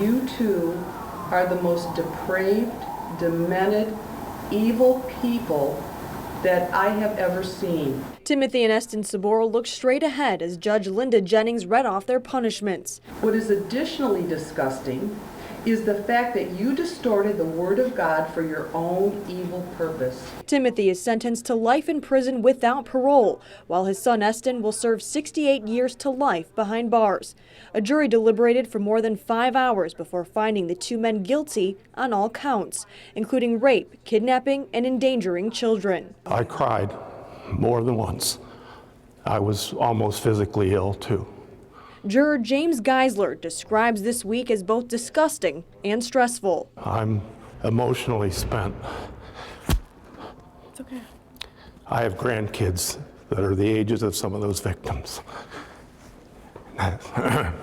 you two are the most depraved, demented, evil people that I have ever seen. Timothy and Eston Saboro looked straight ahead as Judge Linda Jennings read off their punishments. What is additionally disgusting is the fact that you distorted the Word of God for your own evil purpose. Timothy is sentenced to life in prison without parole, while his son Eston will serve 68 years to life behind bars. A jury deliberated for more than 5 hours before finding the two men guilty on all counts, including rape, kidnapping, and endangering children. I cried more than once. I was almost physically ill, too. Juror James Geisler describes this week as both disgusting and stressful. I'm emotionally spent. It's okay. I have grandkids that are the ages of some of those victims.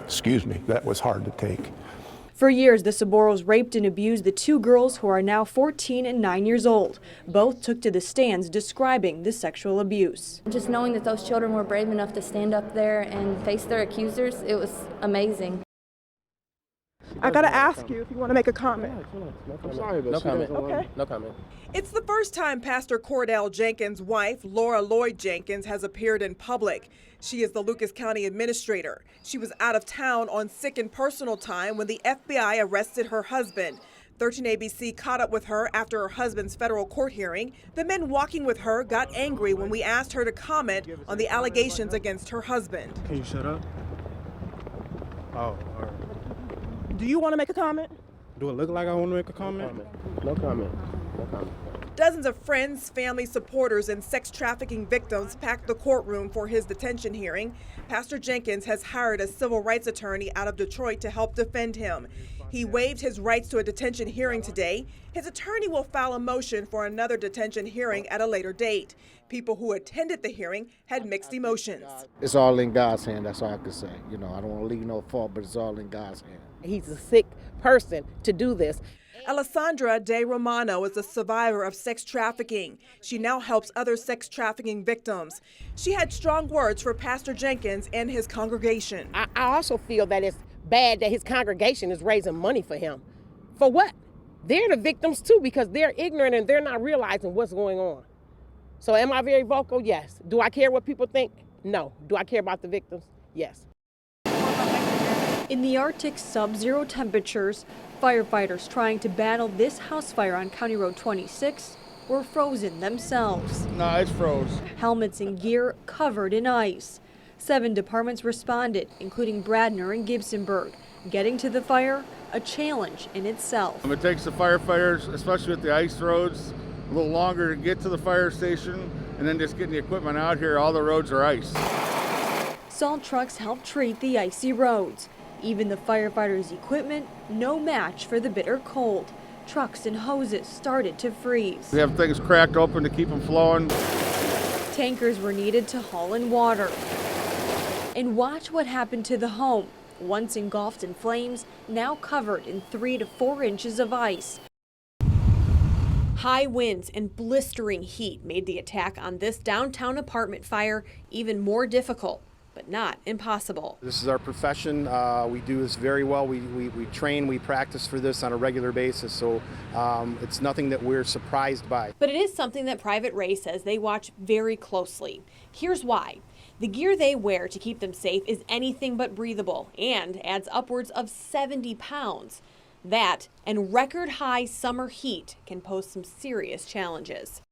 Excuse me, that was hard to take. For years, the Saboros raped and abused the two girls who are now 14 and 9 years old. Both took to the stands describing the sexual abuse. Just knowing that those children were brave enough to stand up there and face their accusers, it was amazing. I gotta ask you if you want to make a comment. I'm sorry, but no comment. Okay. No comment. It's the first time Pastor Cordell Jenkins' wife, Laura Lloyd Jenkins, has appeared in public. She is the Lucas County administrator. She was out of town on sick and personal time when the FBI arrested her husband. 13 ABC caught up with her after her husband's federal court hearing. The men walking with her got angry when we asked her to comment on the allegations against her husband. Can you shut up? Oh, all right. Do you want to make a comment? Do it look like I want to make a comment? No comment. No comment. Dozens of friends, family, supporters, and sex trafficking victims packed the courtroom for his detention hearing. Pastor Jenkins has hired a civil rights attorney out of Detroit to help defend him. He waived his rights to a detention hearing today. His attorney will file a motion for another detention hearing at a later date. People who attended the hearing had mixed emotions. It's all in God's hand, that's all I can say. You know, I don't want to leave no fault, but it's all in God's hand. He's a sick person to do this. Alessandra De Romano is a survivor of sex trafficking. She now helps other sex trafficking victims. She had strong words for Pastor Jenkins and his congregation. I also feel that it's bad that his congregation is raising money for him. For what? They're the victims too, because they're ignorant and they're not realizing what's going on. So am I very vocal? Yes. Do I care what people think? No. Do I care about the victims? Yes. In the Arctic sub-zero temperatures, firefighters trying to battle this house fire on County Road 26 were frozen themselves. No, it's froze. Helmets and gear covered in ice. 7 departments responded, including Bradner and Gibsonburg. Getting to the fire, a challenge in itself. It takes the firefighters, especially with the ice roads, a little longer to get to the fire station, and then just getting the equipment out here, all the roads are ice. Salt trucks help treat the icy roads. Even the firefighters' equipment, no match for the bitter cold. Trucks and hoses started to freeze. We have things cracked open to keep them flowing. Tankers were needed to haul in water. And watch what happened to the home. Once engulfed in flames, now covered in 3 to 4 inches of ice. High winds and blistering heat made the attack on this downtown apartment fire even more difficult, but not impossible. This is our profession. We do this very well. We train, we practice for this on a regular basis, so it's nothing that we're surprised by. But it is something that Private Ray says they watch very closely. Here's why. The gear they wear to keep them safe is anything but breathable and adds upwards of 70 pounds. That and record high summer heat can pose some serious challenges.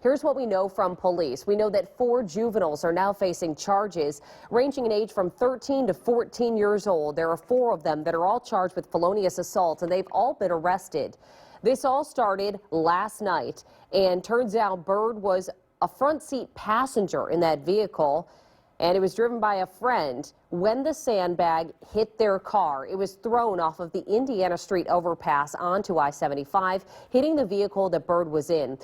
Here's what we know from police. We know that 4 juveniles are now facing charges ranging in age from 13 to 14 years old. There are 4 of them that are all charged with felonious assault, and they've all been arrested. This all started last night, and turns out Bird was a front seat passenger in that vehicle, and it was driven by a friend. When the sandbag hit their car, it was thrown off of the Indiana Street overpass onto I-75, hitting the vehicle that Bird was in.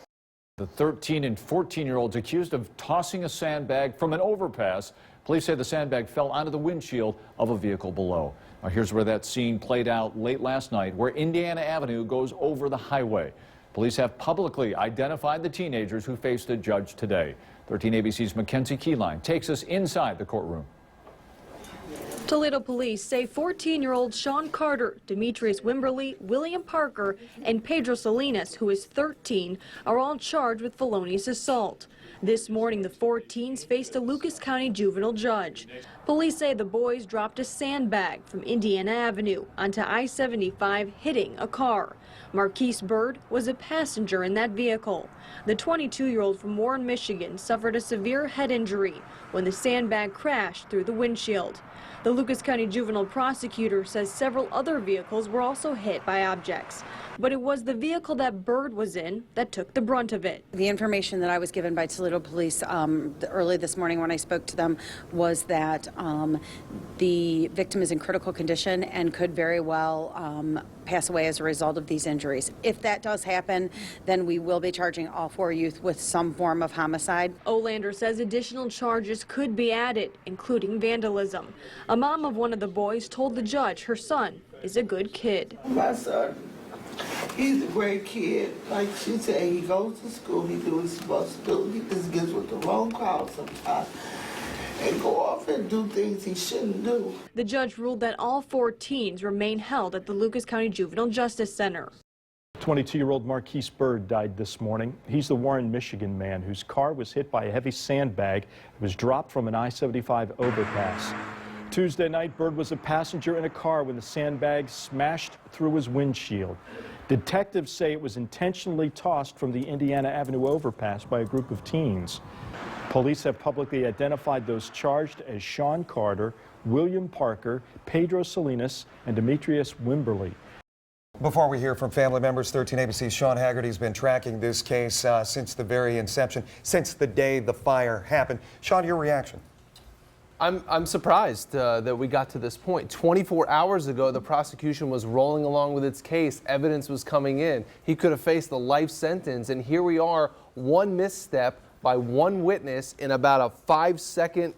The 13 and 14-year-olds accused of tossing a sandbag from an overpass. Police say the sandbag fell onto the windshield of a vehicle below. Now, here's where that scene played out late last night, where Indiana Avenue goes over the highway. Police have publicly identified the teenagers who faced a judge today. 13 ABC's Mackenzie Keyline takes us inside the courtroom. Toledo police say 14-year-old Sean Carter, Demetrius Wimberly, William Parker, and Pedro Salinas, who is 13, are all charged with felonious assault. This morning, the 4 teens faced a Lucas County juvenile judge. Police say the boys dropped a sandbag from Indiana Avenue onto I-75, hitting a car. Marquise Bird was a passenger in that vehicle. The 22-year-old from Warren, Michigan, suffered a severe head injury when the sandbag crashed through the windshield. The Lucas County juvenile prosecutor says several other vehicles were also hit by objects, but it was the vehicle that Bird was in that took the brunt of it. The information that I was given by Toledo Police early this morning when I spoke to them was that the victim is in critical condition and could very well pass away as a result of these injuries. If that does happen, then we will be charging all 4 youth with some form of homicide. Olander says additional charges could be added, including vandalism. A mom of one of the boys told the judge her son is a good kid. My son, he's a great kid. Like she said, he goes to school, he do what he's supposed to do. He just gets with the wrong crowd sometimes and go off and do things he shouldn't do. The judge ruled that all 4 teens remain held at the Lucas County Juvenile Justice Center. 22-year-old Marquise Bird died this morning. He's the Warren, Michigan man whose car was hit by a heavy sandbag. It was dropped from an I-75 overpass. Tuesday night, Bird was a passenger in a car when the sandbag smashed through his windshield. Detectives say it was intentionally tossed from the Indiana Avenue overpass by a group of teens. Police have publicly identified those charged as Sean Carter, William Parker, Pedro Salinas, and Demetrius Wimberly. Before we hear from family members, 13 ABC's Sean Haggerty's been tracking this case since the very inception, since the day the fire happened. Sean, your reaction? I'm surprised that we got to this point. 24 hours ago, the prosecution was rolling along with its case. Evidence was coming in. He could have faced a life sentence, and here we are, one misstep by one witness in about a 5-second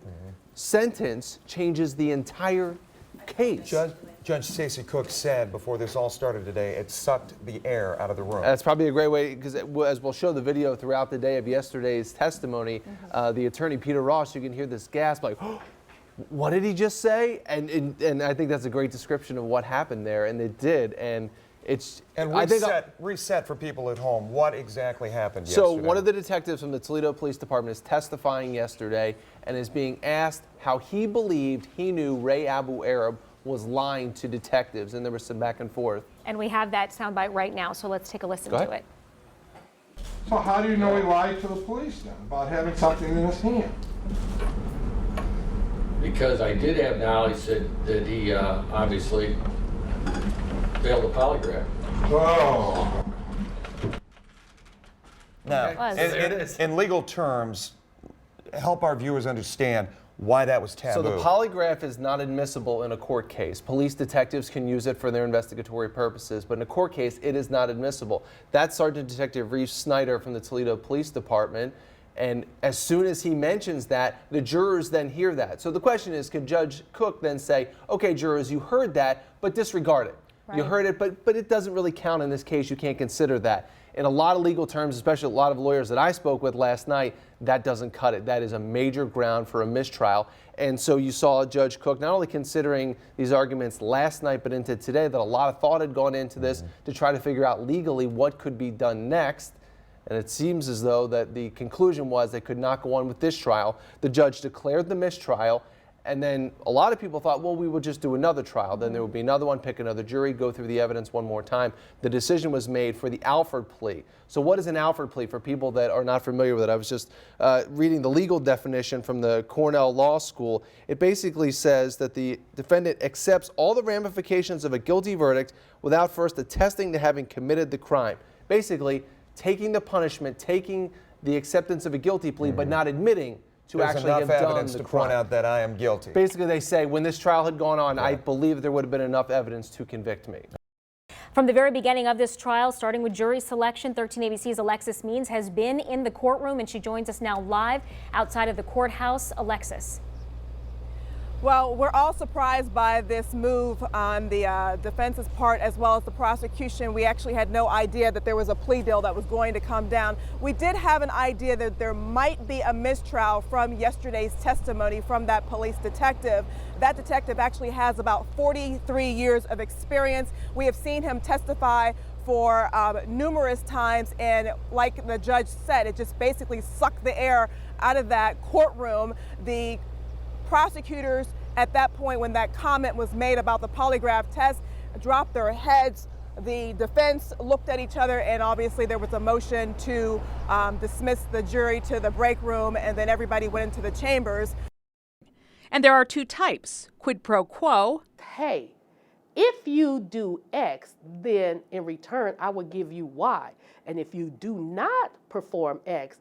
sentence changes the entire case. Judge Stacey Cook said before this all started today, it sucked the air out of the room. That's probably a great way, because as we'll show the video throughout the day of yesterday's testimony, the attorney Peter Ross, you can hear this gasp like, oh, what did he just say? And I think that's a great description of what happened there, and it did. And it's reset for people at home. What exactly happened yesterday? So one of the detectives from the Toledo Police Department is testifying yesterday and is being asked how he believed he knew Ray Abu Arab was lying to detectives, and there was some back and forth. And we have that soundbite right now, so let's take a listen to it. So how do you know he lied to the police then about having something in his hand? Because I did have knowledge that he obviously failed the polygraph. Oh. Now, in legal terms, help our viewers understand why that was taboo. So the polygraph is not admissible in a court case. Police detectives can use it for their investigatory purposes, but in a court case, it is not admissible. That's Sergeant Detective Reeve Snyder from the Toledo Police Department, and as soon as he mentions that, the jurors then hear that. So the question is, could Judge Cook then say, okay, jurors, you heard that, but disregard it. Right. You heard it, but it doesn't really count in this case. You can't consider that. In a lot of legal terms, especially a lot of lawyers that I spoke with last night, that doesn't cut it. That is a major ground for a mistrial. And so you saw Judge Cook not only considering these arguments last night, but into today, that a lot of thought had gone into this to try to figure out legally what could be done next. And it seems as though that the conclusion was they could not go on with this trial. The judge declared the mistrial. And then a lot of people thought, well, we would just do another trial. Then there would be another one, pick another jury, go through the evidence one more time. The decision was made for the Alford plea. So what is an Alford plea for people that are not familiar with it? I was just reading the legal definition from the Cornell Law School. It basically says that the defendant accepts all the ramifications of a guilty verdict without first attesting to having committed the crime. Basically, taking the punishment, taking the acceptance of a guilty plea, but not admitting to actually have done the crime. There's enough evidence to point out that I am guilty. Basically, they say, when this trial had gone on, I believe there would have been enough evidence to convict me. From the very beginning of this trial, starting with jury selection, 13 ABC's Alexis Means has been in the courtroom, and she joins us now live outside of the courthouse. Alexis. Well, we're all surprised by this move on the defense's part as well as the prosecution. We actually had no idea that there was a plea deal that was going to come down. We did have an idea that there might be a mistrial from yesterday's testimony from that police detective. That detective actually has about 43 years of experience. We have seen him testify for numerous times, and like the judge said, it just basically sucked the air out of that courtroom. The prosecutors at that point, when that comment was made about the polygraph test, dropped their heads. The defense looked at each other, and obviously there was a motion to dismiss the jury to the break room, and then everybody went into the chambers. And there are two types, quid pro quo. Hey, if you do X, then in return, I will give you Y. And if you do not perform X,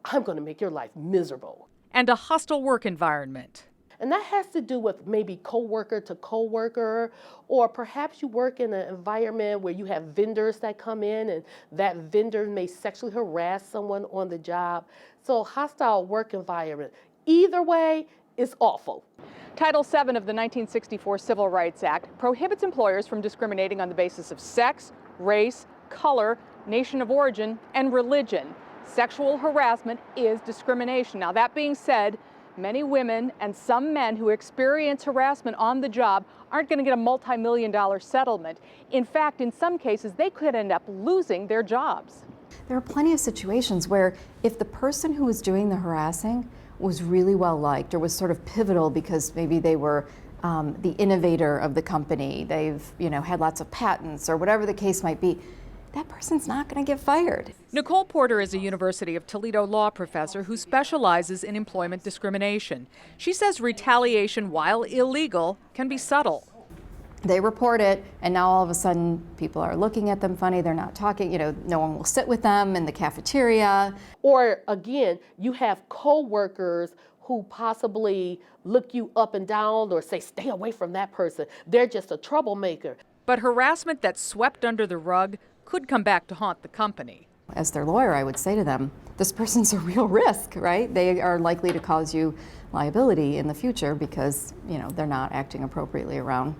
I'm going to make your life miserable. And a hostile work environment. And that has to do with maybe coworker to coworker, or perhaps you work in an environment where you have vendors that come in and that vendor may sexually harass someone on the job. So hostile work environment. Either way, it's awful. Title VII of the 1964 Civil Rights Act prohibits employers from discriminating on the basis of sex, race, color, nation of origin, and religion. Sexual harassment is discrimination. Now, that being said, many women and some men who experience harassment on the job aren't going to get a multi-million-dollar settlement. In fact, in some cases, they could end up losing their jobs. There are plenty of situations where if the person who was doing the harassing was really well liked or was sort of pivotal because maybe they were the innovator of the company, they've had lots of patents or whatever the case might be, that person's not going to get fired. Nicole Porter is a University of Toledo law professor who specializes in employment discrimination. She says retaliation, while illegal, can be subtle. They report it, and now all of a sudden people are looking at them funny, they're not talking, no one will sit with them in the cafeteria. Or again, you have co-workers who possibly look you up and down or say, stay away from that person. They're just a troublemaker. But harassment that's swept under the rug could come back to haunt the company. As their lawyer, I would say to them, this person's a real risk, right? They are likely to cause you liability in the future because, they're not acting appropriately around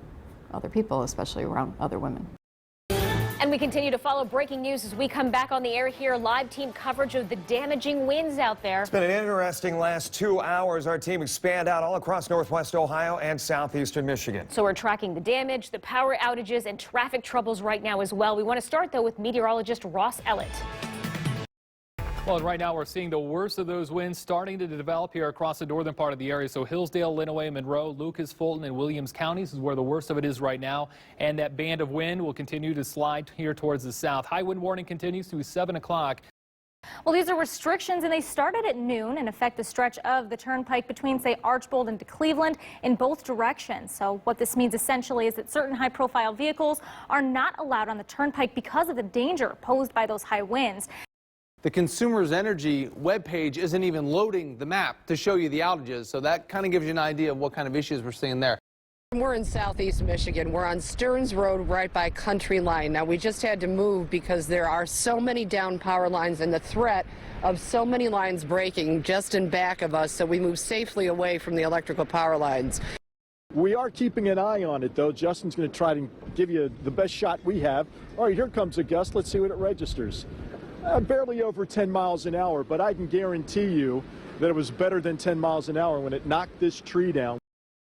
other people, especially around other women. And we continue to follow breaking news as we come back on the air here. Live team coverage of the damaging winds out there. It's been an interesting last 2 hours. Our team expand out all across Northwest Ohio and southeastern Michigan. So we're tracking the damage, the power outages, and traffic troubles right now as well. We want to start, though, with meteorologist Ross Ellett. Well, and right now we're seeing the worst of those winds starting to develop here across the northern part of the area. So Hillsdale, Lenawee, Monroe, Lucas, Fulton, and Williams counties is where the worst of it is right now. And that band of wind will continue to slide here towards the south. High wind warning continues through 7 o'clock. Well, these are restrictions, and they started at noon and affect the stretch of the turnpike between, say, Archbold and to Cleveland in both directions. So what this means essentially is that certain high-profile vehicles are not allowed on the turnpike because of the danger posed by those high winds. The Consumers Energy webpage isn't even loading the map to show you the outages, so that kind of gives you an idea of what kind of issues we're seeing there. We're in southeast Michigan. We're on Stearns Road right by Country Line. Now, we just had to move because there are so many down power lines and the threat of so many lines breaking just in back of us, so we moved safely away from the electrical power lines. We are keeping an eye on it, though. Justin's going to try to give you the best shot we have. All right, here comes a gust. Let's see what it registers. Barely over 10 miles an hour, but I can guarantee you that it was better than 10 miles an hour when it knocked this tree down.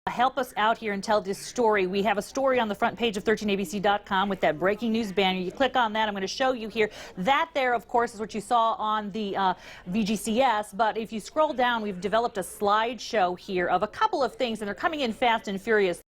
Help us out here and tell this story. We have a story on the front page of 13abc.com with that breaking news banner. You click on that. I'm going to show you here. That there, of course, is what you saw on the VGCS. But if you scroll down, we've developed a slideshow here of a couple of things, and they're coming in fast and furious.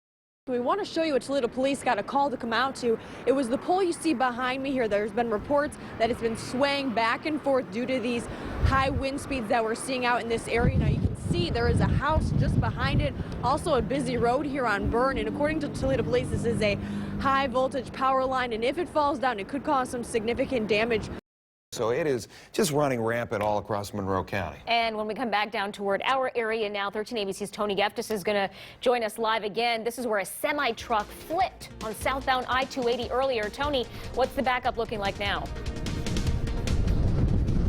We want to show you what Toledo police got a call to come out to. It was the pole you see behind me here. There's been reports that it's been swaying back and forth due to these high wind speeds that we're seeing out in this area. Now you can see there is a house just behind it, also a busy road here on Byrne. And according to Toledo police, this is a high voltage power line, and if it falls down, it could cause some significant damage. So it is just running rampant all across Monroe County. And when we come back down toward our area now, 13ABC's Tony Geftis is going to join us live again. This is where a semi-truck flipped on southbound I-280 earlier. Tony, what's the backup looking like now?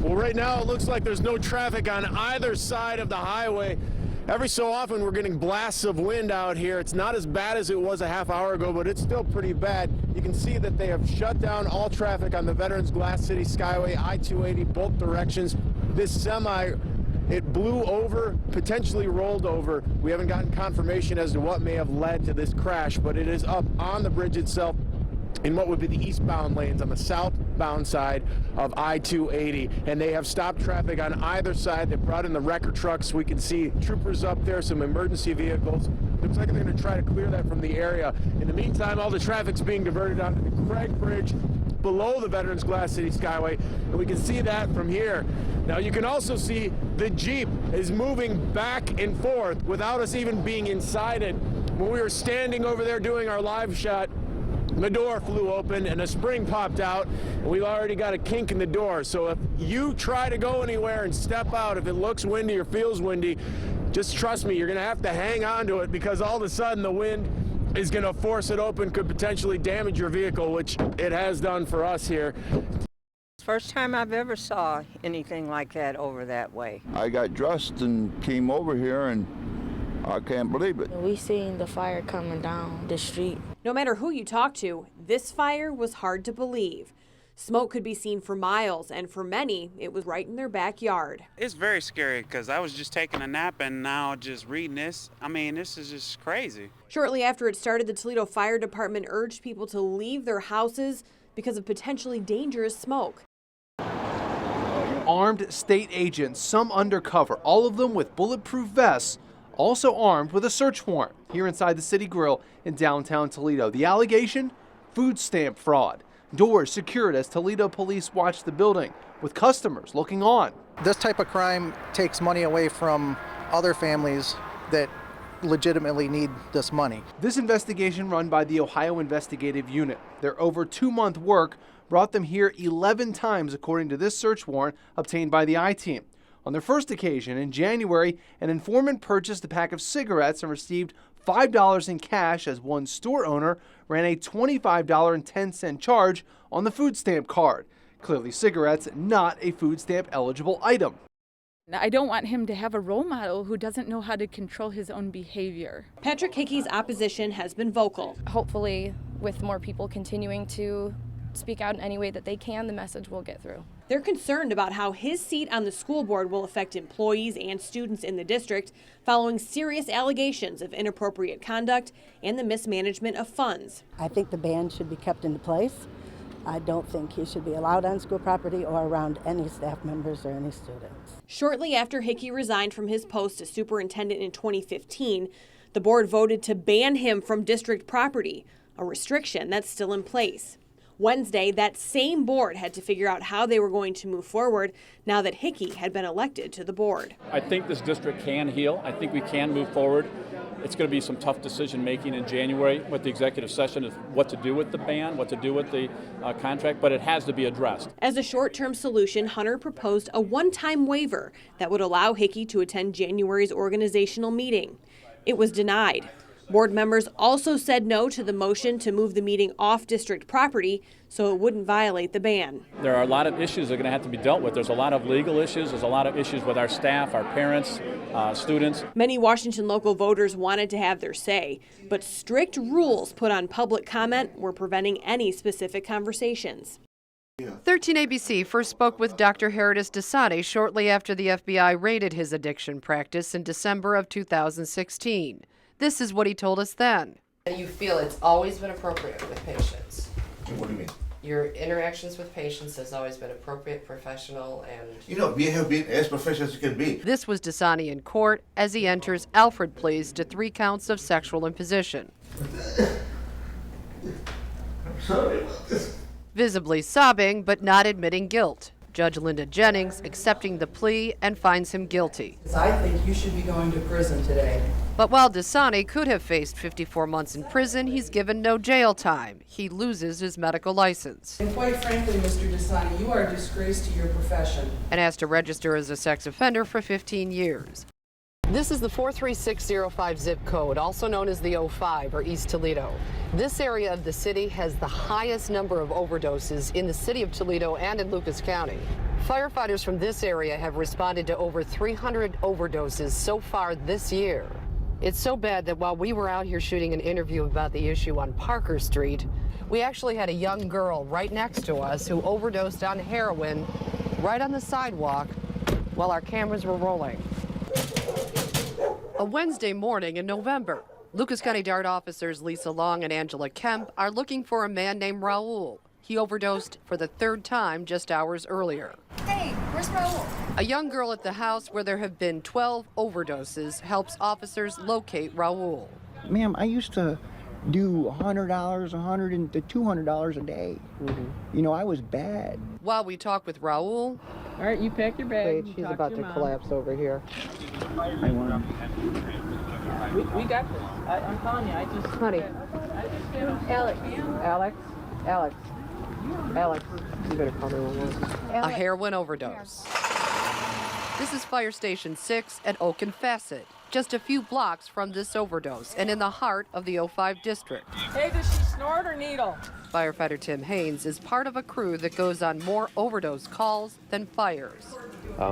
Well, right now it looks like there's no traffic on either side of the highway. Every so often we're getting blasts of wind out here. It's not as bad as it was a half hour ago, but it's still pretty bad. You can see that they have shut down all traffic on the Veterans Glass City Skyway, I-280, both directions. This semi, it blew over, potentially rolled over. We haven't gotten confirmation as to what may have led to this crash, but it is up on the bridge itself in what would be the eastbound lanes on the southbound side of I-280, and they have stopped traffic on either side. They brought in the wrecker trucks. We can see troopers up there, some emergency vehicles. Looks like they're going to try to clear that from the area. In the meantime, all the traffic's being diverted onto the Craig Bridge below the Veterans Glass City Skyway, and we can see that from here. Now you can also see the Jeep is moving back and forth without us even being inside it. When we were standing over there doing our live shot, the door flew open and a spring popped out, and we've already got a kink in the door. So if you try to go anywhere and step out, if it looks windy or feels windy, just trust me, you're going to have to hang on to it, because all of a sudden the wind is going to force it open, could potentially damage your vehicle, which it has done for us here. First time I've ever saw anything like that over that way. I got dressed and came over here, and I can't believe it. We seen the fire coming down the street. No matter who you talk to, this fire was hard to believe. Smoke could be seen for miles, and for many, it was right in their backyard. It's very scary because I was just taking a nap and now just reading this. I mean, this is just crazy. Shortly after it started, the Toledo Fire Department urged people to leave their houses because of potentially dangerous smoke. Armed state agents, some undercover, all of them with bulletproof vests, also armed with a search warrant here inside the City Grill in downtown Toledo. The allegation? Food stamp fraud. Doors secured as Toledo police watch the building, with customers looking on. This type of crime takes money away from other families that legitimately need this money. This investigation, run by the Ohio Investigative Unit, their over 2-month work brought them here 11 times, according to this search warrant obtained by the I-Team. On their first occasion, in January, an informant purchased a pack of cigarettes and received $5 in cash as one store owner ran a $25.10 charge on the food stamp card. Clearly cigarettes, not a food stamp eligible item. I don't want him to have a role model who doesn't know how to control his own behavior. Patrick Hickey's opposition has been vocal. Hopefully, with more people continuing to speak out in any way that they can, the message will get through. They're concerned about how his seat on the school board will affect employees and students in the district following serious allegations of inappropriate conduct and the mismanagement of funds. I think the ban should be kept into place. I don't think he should be allowed on school property or around any staff members or any students. Shortly after Hickey resigned from his post as superintendent in 2015, the board voted to ban him from district property, a restriction that's still in place. Wednesday, that same board had to figure out how they were going to move forward now that Hickey had been elected to the board. I think this district can heal. I think we can move forward. It's going to be some tough decision making in January with the executive session of what to do with the ban, what to do with the contract, but it has to be addressed. As a short-term solution, Hunter proposed a one-time waiver that would allow Hickey to attend January's organizational meeting. It was denied. Board members also said no to the motion to move the meeting off district property so it wouldn't violate the ban. There are a lot of issues that are going to have to be dealt with. There's a lot of legal issues. There's a lot of issues with our staff, our parents, students. Many Washington local voters wanted to have their say, but strict rules put on public comment were preventing any specific conversations. 13 ABC first spoke with Dr. Herodis Desade shortly after the FBI raided his addiction practice in December of 2016. This is what he told us then. You feel it's always been appropriate with patients? What do you mean? Your interactions with patients has always been appropriate, professional, and... You know, we have been as professional as you can be. This was Desani in court as he enters Alfred pleas to 3 counts of sexual imposition. I'm sorry about this. Visibly sobbing, but not admitting guilt. Judge Linda Jennings accepting the plea and finds him guilty. I think you should be going to prison today. But while Desani could have faced 54 months in prison, he's given no jail time. He loses his medical license. And quite frankly, Mr. Desani, you are a disgrace to your profession. And has to register as a sex offender for 15 years. This is the 43605 zip code, also known as the 05 or East Toledo. This area of the city has the highest number of overdoses in the city of Toledo and in Lucas County. Firefighters from this area have responded to over 300 overdoses so far this year. It's so bad that while we were out here shooting an interview about the issue on Parker Street, we actually had a young girl right next to us who overdosed on heroin right on the sidewalk while our cameras were rolling. A Wednesday morning in November, Lucas County DART officers Lisa Long and Angela Kemp are looking for a man named Raul. He overdosed for the third time just hours earlier. Hey, where's Raul? A young girl at the house where there have been 12 overdoses helps officers locate Raul. Ma'am, I used to do $100, $100 to $200 a day. You know, I was bad. While we talk with Raul, All right, you pack your bag. Wait, she's about to collapse over here. We got this. I'm telling you, I just... Honey. Alex. Alex. You better call me one a heroin overdose. This is Fire Station 6 at Oak and Facet, just a few blocks from this overdose and in the heart of the 05 district. Hey, does she snort or needle? Firefighter Tim Haynes is part of a crew that goes on more overdose calls than fires.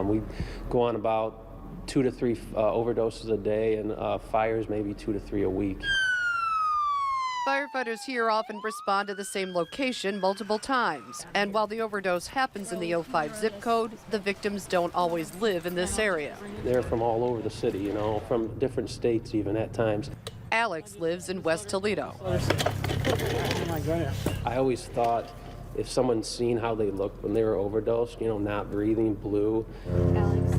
We go on about 2 to 3 overdoses a day, and fires maybe 2 to 3 a week. Firefighters here often respond to the same location multiple times. And while the overdose happens in the 05 zip code, the victims don't always live in this area. They're from all over the city, you know, from different states even at times. Alex lives in West Toledo. Oh my goodness. I always thought if someone's seen how they looked when they were overdosed, you know, not breathing, blue. Alex.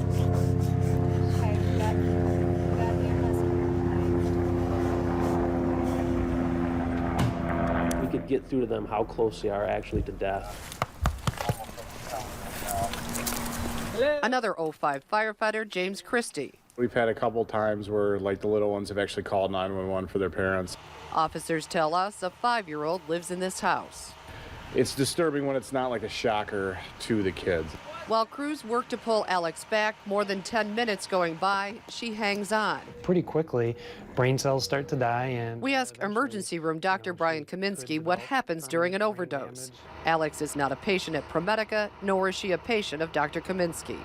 We could get through to them how close they are actually to death. Another 05 firefighter, James Christie. We've had a couple times where, like, the little ones have actually called 911 for their parents. Officers tell us a 5-year-old lives in this house. It's disturbing when it's not like a shocker to the kids. While crews work to pull Alex back, more than 10 minutes going by, she hangs on. Pretty quickly, brain cells start to die, and we ask emergency room Dr. Brian Kaminsky what happens during an overdose. Alex is not a patient at ProMedica, nor is she a patient of Dr. Kaminsky.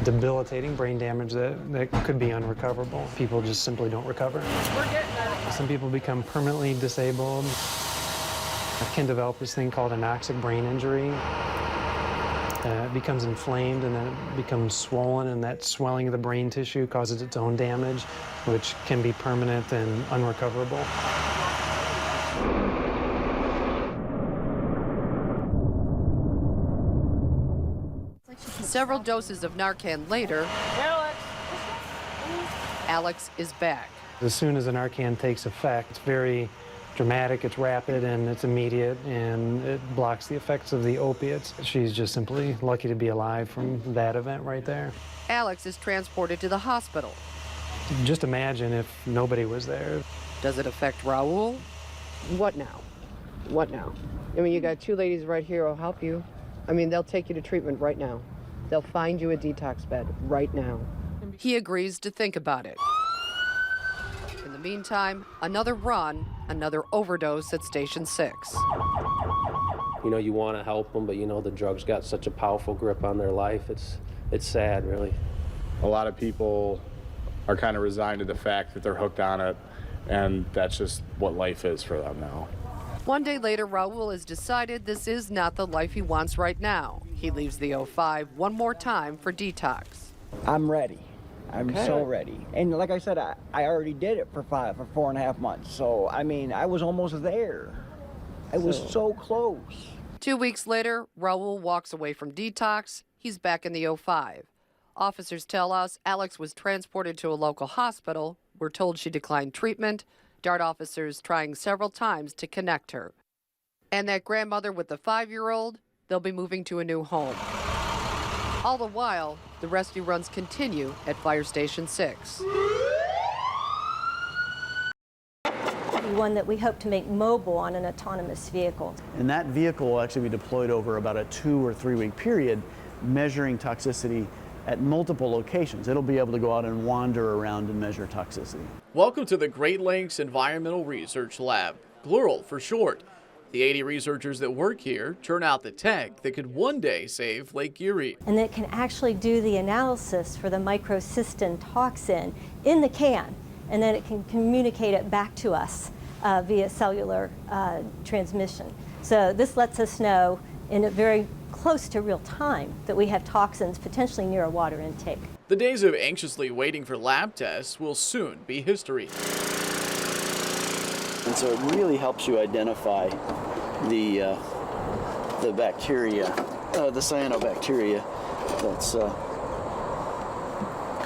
debilitating brain damage that could be unrecoverable. People just simply don't recover. Some people become permanently disabled. Can develop this thing called anoxic brain injury. It becomes inflamed and then it becomes swollen, and that swelling of the brain tissue causes its own damage, which can be permanent and unrecoverable. Several doses of Narcan later, Alex is back. As soon as the Narcan takes effect, it's very dramatic, it's rapid, and it's immediate, and it blocks the effects of the opiates. She's just simply lucky to be alive from that event right there. Alex is transported to the hospital. Just imagine if nobody was there. Does it affect Raul? What now? What now? I mean, you got two ladies right here who'll help you. I mean, they'll take you to treatment right now. They'll find you a detox bed right now. He agrees to think about it. In the meantime, another run, another overdose at Station 6. You know, you want to help them, but you know the drugs got such a powerful grip on their life. It's sad, really. A lot of people are kind of resigned to the fact that they're hooked on it, and that's just what life is for them now. One day later, Raul has decided this is not the life he wants right now. He leaves the 05 one more time for detox. I'm ready. I'm so ready. And like I said, I already did it for 4.5 months. So, I mean, I was almost there. I was so close. 2 weeks later, Raul walks away from detox. He's back in the 05. Officers tell us Alex was transported to a local hospital. We're told she declined treatment. DART officers trying several times to connect her. And that grandmother with the 5-year-old, they'll be moving to a new home. All the while, the rescue runs continue at Fire Station 6. One that we hope to make mobile on an autonomous vehicle. And that vehicle will actually be deployed over about a 2 or 3 week period, measuring toxicity at multiple locations. It'll be able to go out and wander around and measure toxicity. Welcome to the Great Lakes Environmental Research Lab, GLERL for short. The 80 researchers that work here churn out the tech that could one day save Lake Erie. And it can actually do the analysis for the microcystin toxin in the can, and then it can communicate it back to us via cellular transmission. So this lets us know in a very close to real time that we have toxins potentially near a water intake. The days of anxiously waiting for lab tests will soon be history. And so it really helps you identify the bacteria, the cyanobacteria that's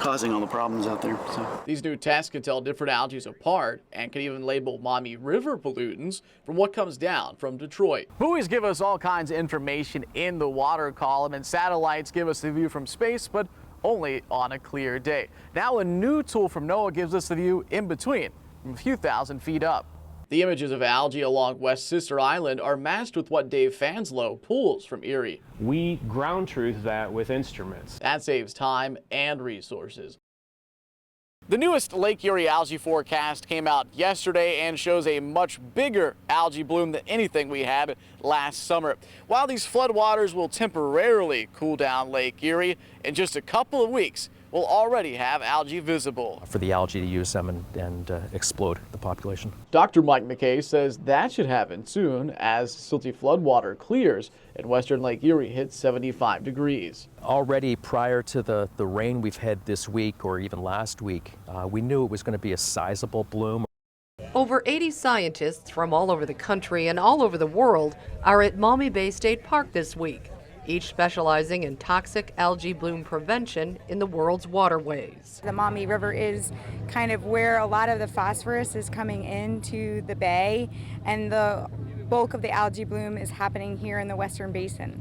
causing all the problems out there. So. These new tests can tell different algae apart and can even label Maumee River pollutants from what comes down from Detroit. Buoys give us all kinds of information in the water column, and satellites give us the view from space, but only on a clear day. Now a new tool from NOAA gives us the view in between, from a few thousand feet up. The images of algae along West Sister Island are matched with what Dave Fanslow pulls from Erie. We ground truth that with instruments. That saves time and resources. The newest Lake Erie algae forecast came out yesterday and shows a much bigger algae bloom than anything we had last summer. While these floodwaters will temporarily cool down Lake Erie, in just a couple of weeks, we'll already have algae visible. For the algae to use them and explode the population. Dr. Mike McKay says that should happen soon as silty floodwater clears and western Lake Erie hits 75 degrees. Already prior to the rain we've had this week or even last week, we knew it was going to be a sizable bloom. Over 80 scientists from all over the country and all over the world are at Maumee Bay State Park this week, each specializing in toxic algae bloom prevention in the world's waterways. The Maumee River is kind of where a lot of the phosphorus is coming into the bay, and the bulk of the algae bloom is happening here in the Western Basin.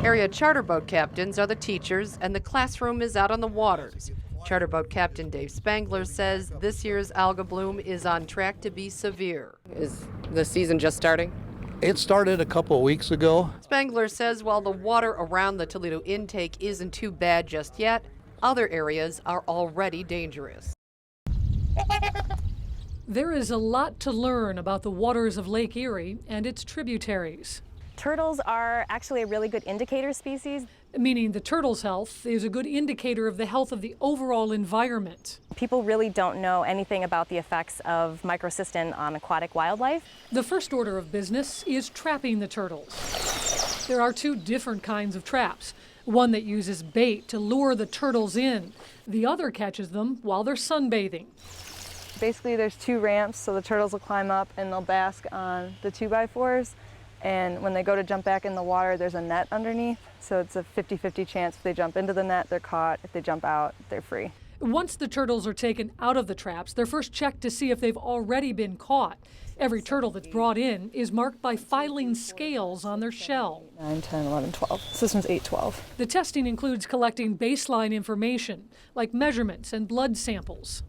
Area charter boat captains are the teachers, and the classroom is out on the waters. Charter boat captain Dave Spangler says this year's alga bloom is on track to be severe. Is the season just starting? It started a couple of weeks ago. Spangler says while the water around the Toledo intake isn't too bad just yet, other areas are already dangerous. There is a lot to learn about the waters of Lake Erie and its tributaries. Turtles are actually a really good indicator species. Meaning the turtle's health is a good indicator of the health of the overall environment. People really don't know anything about the effects of microcystin on aquatic wildlife. The first order of business is trapping the turtles. There are two different kinds of traps. One that uses bait to lure the turtles in. The other catches them while they're sunbathing. Basically, there's two ramps, so the turtles will climb up and they'll bask on the 2x4s. And when they go to jump back in the water, there's a net underneath. So it's a 50-50 chance. If they jump into the net, they're caught. If they jump out, they're free. Once the turtles are taken out of the traps, they're first checked to see if they've already been caught. Every turtle that's brought in is marked by filing scales on their shell. 9, 10, 11, 12. So this one's 8, 12. The testing includes collecting baseline information, like measurements and blood samples.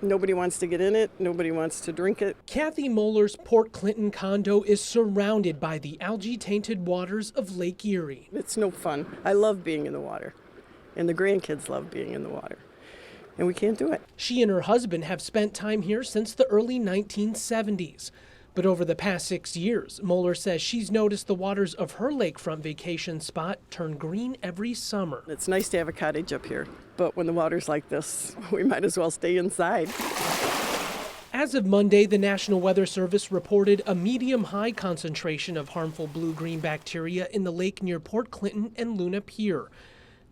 Nobody wants to get in it. Nobody wants to drink it. Kathy Moeller's Port Clinton condo is surrounded by the algae-tainted waters of Lake Erie. It's no fun. I love being in the water, and the grandkids love being in the water, and we can't do it. She and her husband have spent time here since the early 1970s. But over the past 6 years, Moeller says she's noticed the waters of her lakefront vacation spot turn green every summer. It's nice to have a cottage up here, but when the water's like this, we might as well stay inside. As of Monday, the National Weather Service reported a medium-high concentration of harmful blue-green bacteria in the lake near Port Clinton and Luna Pier.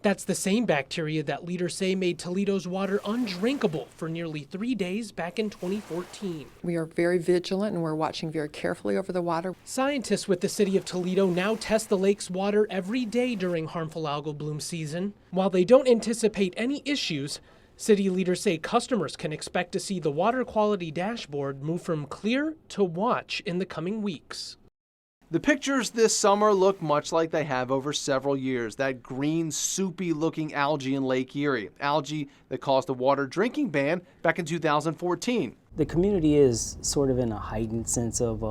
That's the same bacteria that leaders say made Toledo's water undrinkable for nearly 3 days back in 2014. We are very vigilant and we're watching very carefully over the water. Scientists with the city of Toledo now test the lake's water every day during harmful algal bloom season. While they don't anticipate any issues, city leaders say customers can expect to see the water quality dashboard move from clear to watch in the coming weeks. The pictures this summer look much like they have over several years. That green, soupy-looking algae in Lake Erie. Algae that caused a water drinking ban back in 2014. The community is sort of in a heightened sense of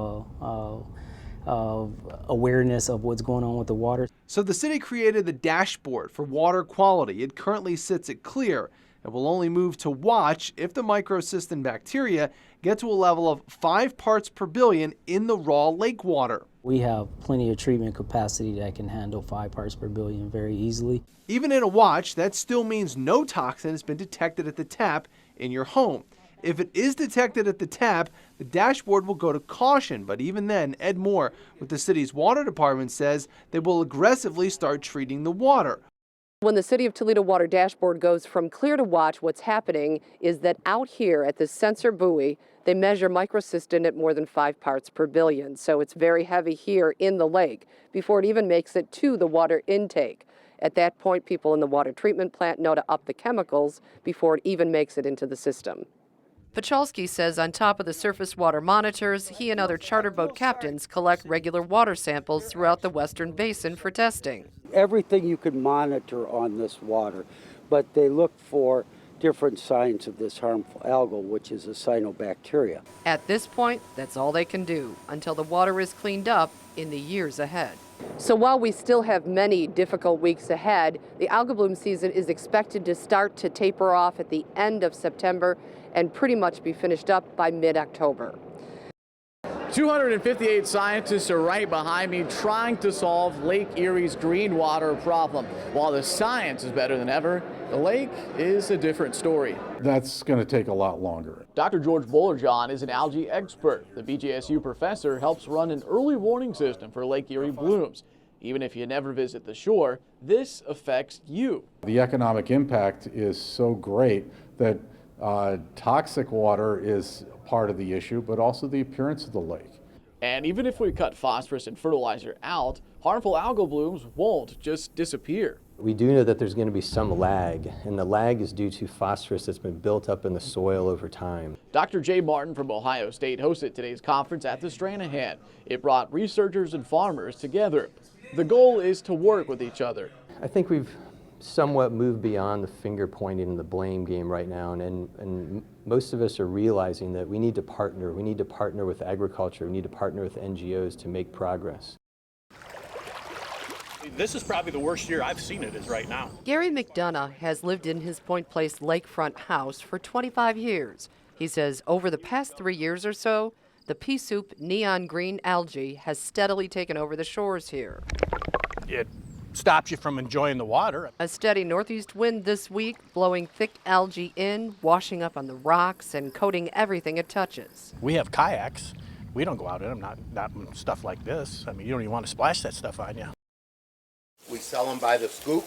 awareness of what's going on with the water. So the city created the dashboard for water quality. It currently sits at clear. and will only move to watch if the microcystin bacteria get to a level of 5 parts per billion in the raw lake water. We have plenty of treatment capacity that can handle 5 parts per billion very easily. Even in a watch, that still means no toxin has been detected at the tap in your home. If it is detected at the tap, the dashboard will go to caution, but even then, Ed Moore with the city's water department says they will aggressively start treating the water. When the City of Toledo water dashboard goes from clear to watch, what's happening is that out here at the sensor buoy, they measure microcystin at more than 5 parts per billion. So it's very heavy here in the lake before it even makes it to the water intake. At that point, people in the water treatment plant know to up the chemicals before it even makes it into the system. Pachalski says on top of the surface water monitors, he and other charter boat captains collect regular water samples throughout the Western Basin for testing. Everything you can monitor on this water, but they look for different signs of this harmful algal, which is a cyanobacteria. At this point, that's all they can do until the water is cleaned up in the years ahead. So while we still have many difficult weeks ahead, the algal bloom season is expected to start to taper off at the end of September and pretty much be finished up by mid-October. 258 scientists are right behind me trying to solve Lake Erie's green water problem. While the science is better than ever, the lake is a different story. That's going to take a lot longer. Dr. George Bollerjohn is an algae expert. The BJSU professor helps run an early warning system for Lake Erie blooms. Even if you never visit the shore, this affects you. The economic impact is so great that toxic water is part of the issue, but also the appearance of the lake. And even if we cut phosphorus and fertilizer out, harmful algal blooms won't just disappear. We do know that there's going to be some lag, and the lag is due to phosphorus that's been built up in the soil over time. Dr. Jay Martin from Ohio State hosted today's conference at the Stranahan. It brought researchers and farmers together. The goal is to work with each other. I think we've somewhat moved beyond the finger pointing and the blame game right now, and most of us are realizing that we need to partner. We need to partner with agriculture. We need to partner with NGOs to make progress. This is probably the worst year I've seen it is right now. Gary McDonough has lived in his Point Place lakefront house for 25 years. He says over the past 3 years or so, the pea soup neon green algae has steadily taken over the shores here. It stops you from enjoying the water. A steady northeast wind this week, blowing thick algae in, washing up on the rocks and coating everything it touches. We have kayaks. We don't go out in them, not stuff like this. I mean, you don't even want to splash that stuff on you. We sell them by the scoop.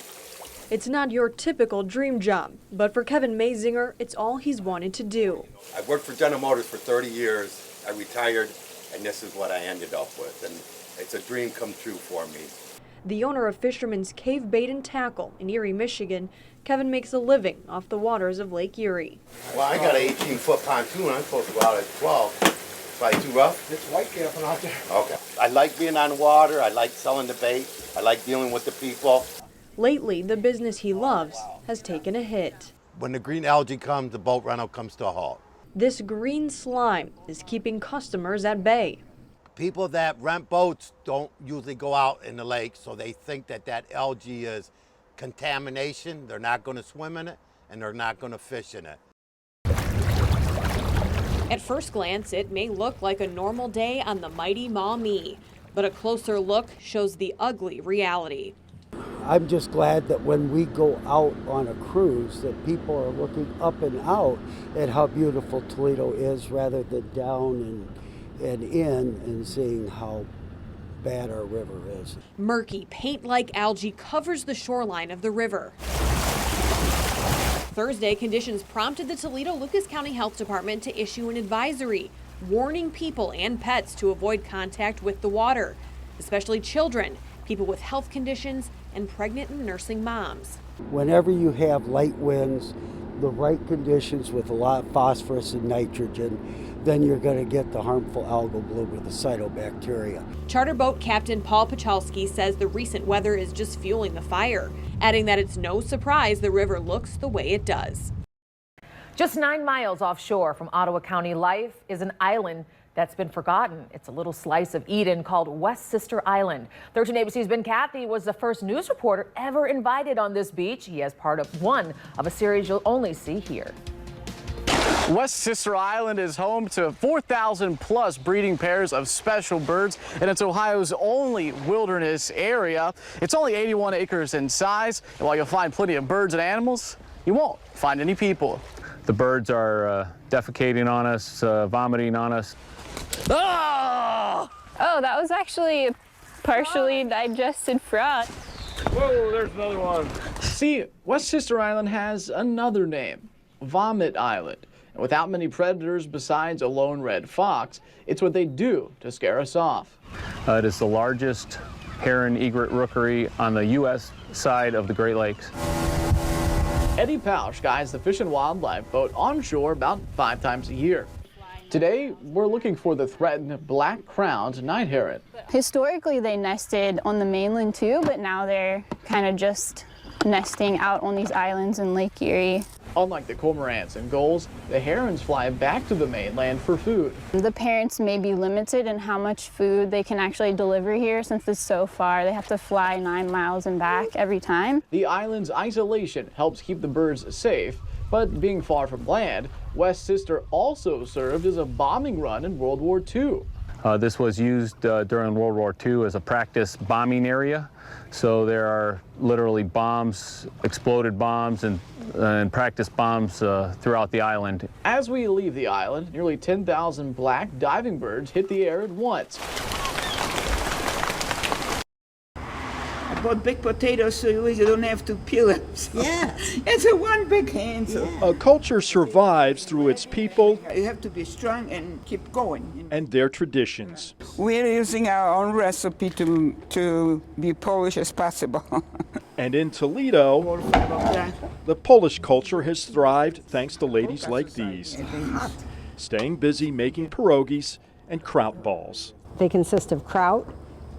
It's not your typical dream job, but for Kevin Mazinger, it's all he's wanted to do. I've worked for General Motors for 30 years. I retired, and this is what I ended up with, and it's a dream come true for me. The owner of Fisherman's Cave Bait and Tackle in Erie, Michigan, Kevin makes a living off the waters of Lake Erie. Well, I got an 18-foot pontoon. I'm supposed to go out at 12. Probably too rough? It's white camping out there. Okay. I like being on the water. I like selling the bait. I like dealing with the people. Lately, the business he loves has taken a hit. When the green algae comes, the boat rental comes to a halt. This green slime is keeping customers at bay. People that rent boats don't usually go out in the lake, so they think that that algae is contamination. They're not going to swim in it, and they're not going to fish in it. At first glance, it may look like a normal day on the mighty Maumee, but a closer look shows the ugly reality. I'm just glad that when we go out on a cruise that people are looking up and out at how beautiful Toledo is rather than down and in and seeing how bad our river is. Murky, paint-like algae covers the shoreline of the river. Thursday, conditions prompted the Toledo-Lucas County Health Department to issue an advisory, warning people and pets to avoid contact with the water, especially children, people with health conditions, and pregnant and nursing moms. Whenever you have light winds, the right conditions with a lot of phosphorus and nitrogen, then you're going to get the harmful algal bloom with the cyanobacteria. Charter boat captain Paul Pachalski says the recent weather is just fueling the fire, adding that it's no surprise the river looks the way it does. Just 9 miles offshore from Ottawa County, Life is an island that's been forgotten. It's a little slice of Eden called West Sister Island. 13 ABC's Ben Cathy was the first news reporter ever invited on this beach. He is part of one of a series you'll only see here. West Sister Island is home to 4,000 plus breeding pairs of special birds, and it's Ohio's only wilderness area. It's only 81 acres in size, and while you'll find plenty of birds and animals, you won't find any people. The birds are defecating on us, vomiting on us. Ah! Oh, that was actually a partially digested frog. Whoa, there's another one. See, West Sister Island has another name, Vomit Island. And without many predators besides a lone red fox, it's what they do to scare us off. It is the largest heron egret rookery on the U.S. side of the Great Lakes. Eddie Pausch guides the Fish and Wildlife boat onshore about 5 times a year. Today, we're looking for the threatened black-crowned night heron. Historically, they nested on the mainland too, but now they're kind of just nesting out on these islands in Lake Erie. Unlike the cormorants and gulls, the herons fly back to the mainland for food. The parents may be limited in how much food they can actually deliver here since it's so far. They have to fly 9 miles and back every time. The island's isolation helps keep the birds safe, but being far from land, West Sister also served as a bombing run in World War II. This was used during World War II as a practice bombing area. So there are literally bombs, exploded bombs, and practice bombs throughout the island. As we leave the island, nearly 10,000 black diving birds hit the air at once. I bought big potatoes so you don't have to peel them. So yeah. It's a one big hand. So. A culture survives through its people. You have to be strong and keep going. You know? And their traditions. We're using our own recipe to be Polish as possible. And in Toledo, the Polish culture has thrived thanks to ladies like these, staying busy making pierogies and kraut balls. They consist of kraut,